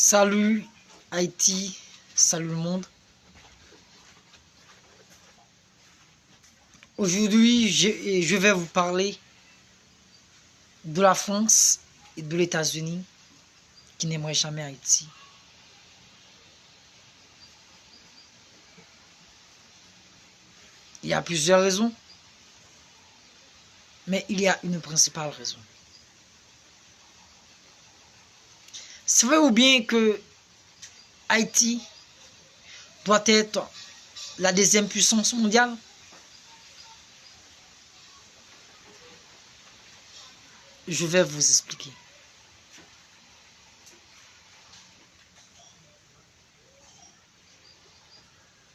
Salut Haïti, salut le monde. Aujourd'hui, je vais vous parler de la France et de l'États-Unis qui n'aimeraient jamais Haïti. Il y a plusieurs raisons, mais il y a une principale raison. Savez-vous bien que Haïti doit être la deuxième puissance mondiale? Je vais vous expliquer.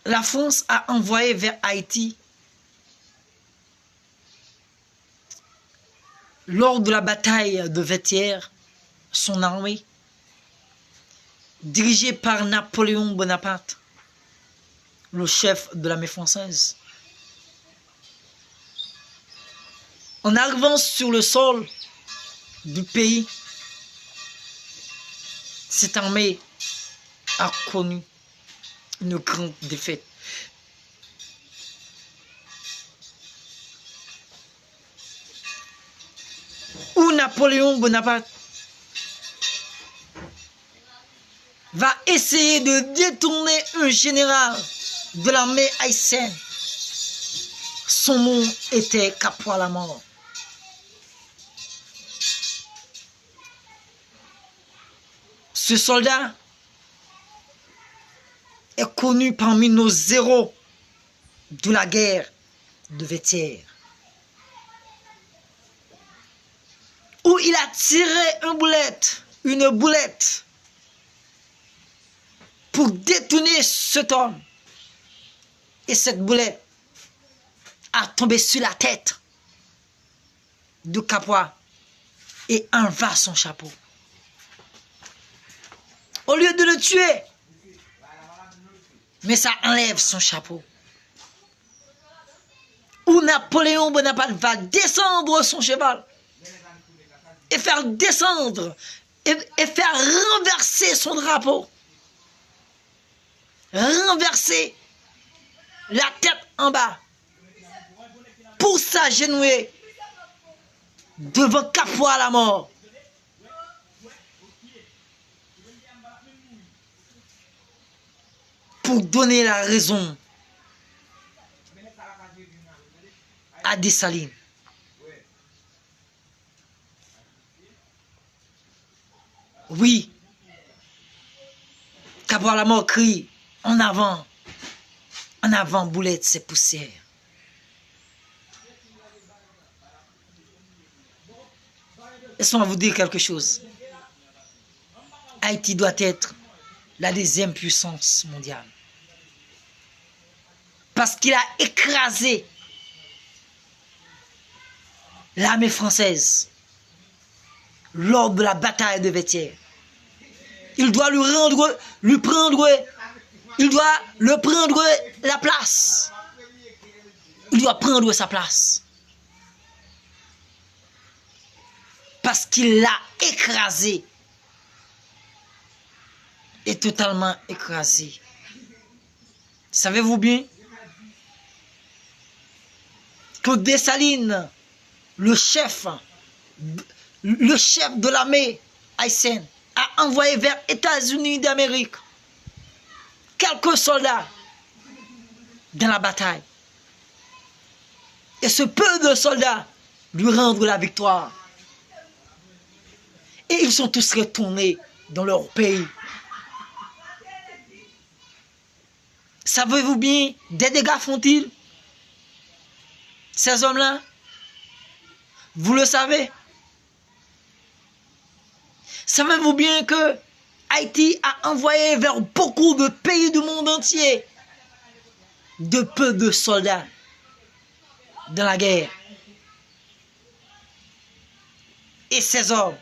La France a envoyé vers Haïti lors de la bataille de Vertières son armée dirigée par Napoléon Bonaparte, le chef de l'armée française. En arrivant sur le sol du pays, cette armée a connu une grande défaite. Où Napoléon Bonaparte va essayer de détourner un général de l'armée haïtienne. Son nom était Capois la mort. Ce soldat est connu parmi nos héros de la guerre de Vertières, où il a tiré une boulette pour détourner cet homme. Et cette boulette a tombé sur la tête de Capois et enleva son chapeau. Au lieu de le tuer, mais ça enlève son chapeau. Où Napoléon Bonaparte va descendre son cheval et faire descendre et faire renverser son drapeau. Renverser la tête en bas pour s'agenouiller devant Capois la mort. Pour donner la raison à Dessalines. Oui, Capois la mort crie en avant boulette, c'est poussière. Laissez-moi vous dire quelque chose. Haïti doit être la deuxième puissance mondiale. Parce qu'il a écrasé l'armée française lors de la bataille de Vertières. Il doit lui prendre la place. Il doit prendre sa place. Parce qu'il l'a écrasé. Et totalement écrasé. Savez-vous bien que Dessalines, le chef de l'armée haïtienne, a envoyé vers les États-Unis d'Amérique quelques soldats dans la bataille. Et ce peu de soldats lui rendent la victoire. Et ils sont tous retournés dans leur pays. Savez-vous bien des dégâts font-ils, ces hommes-là? Vous le savez? Savez-vous bien que Haïti a envoyé vers beaucoup de pays du monde entier de peu de soldats dans la guerre? Et ces hommes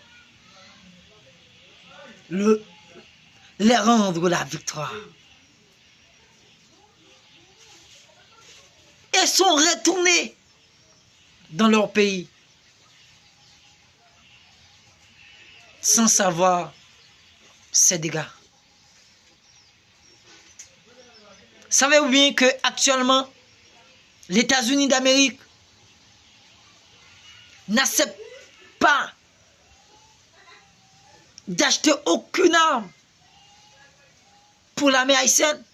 les rendre la victoire. Et sont retournés dans leur pays sans savoir ces dégâts. Savez-vous bien que actuellement, les États-Unis d'Amérique n'acceptent pas d'acheter aucune arme pour l'armée haïtienne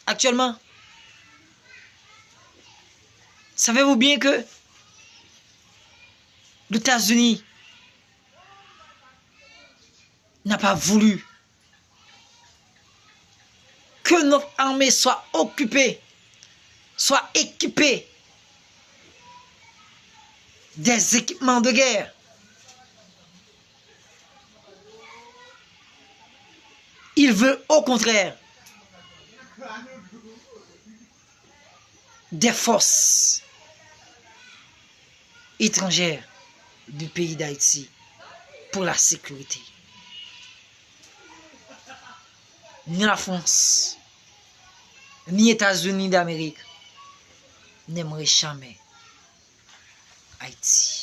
actuellement? Savez-vous bien que les États-Unis n'a pas voulu que notre armée soit occupée, soit équipée des équipements de guerre. Il veut au contraire des forces étrangères du pays d'Haïti pour la sécurité. Ni la France, ni États-Unis d'Amérique n'aimeraient jamais Haïti.